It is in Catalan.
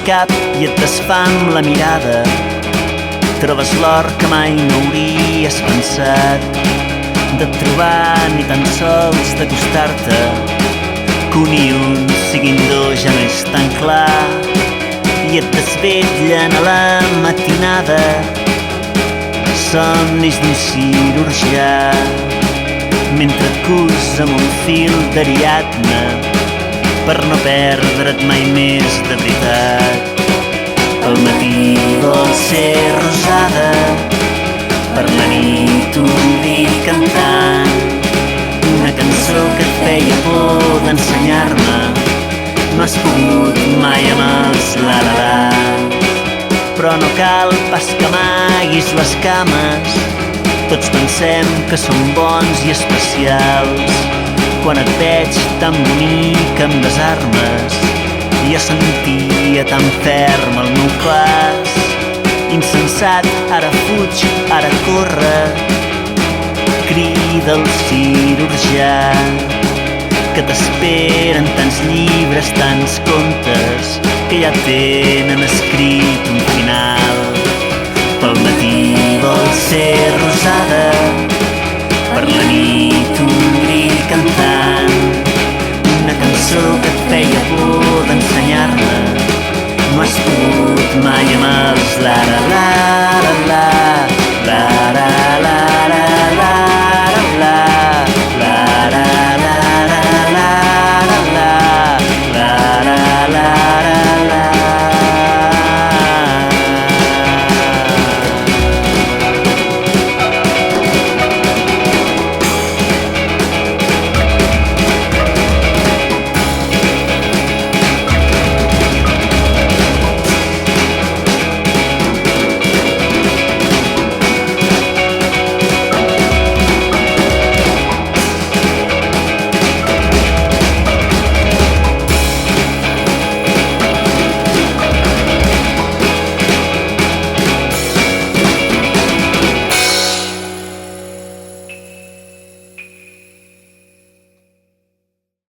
cap i et desfà amb la mirada. Trobes l'or que mai no hauries pensat de trobar, ni tan sols d'acostar-te, que un i un siguin dos ja no és tan clar, i et desvetllen a la matinada somnis d'un cirurgià mentre et cus amb un fil d'Ariadna per no perdre't mai més de veritat. Al matí vol ser rosada, per la nit oblid cantant una cançó que et feia por d'ensenyar-me. No has pogut mai amb els la-la-la, però no cal pas que amaguis les cames. Tots pensem que som bons i especials quan et veig tan bonic amb les armes. Jo sentia tan ferm el meu pas. Insensat, ara fuig, ara corre, crida el cirurgià, que t'esperen tants llibres, tants contes, que ja tenen escrit un final. Pel matí vol ser rosada,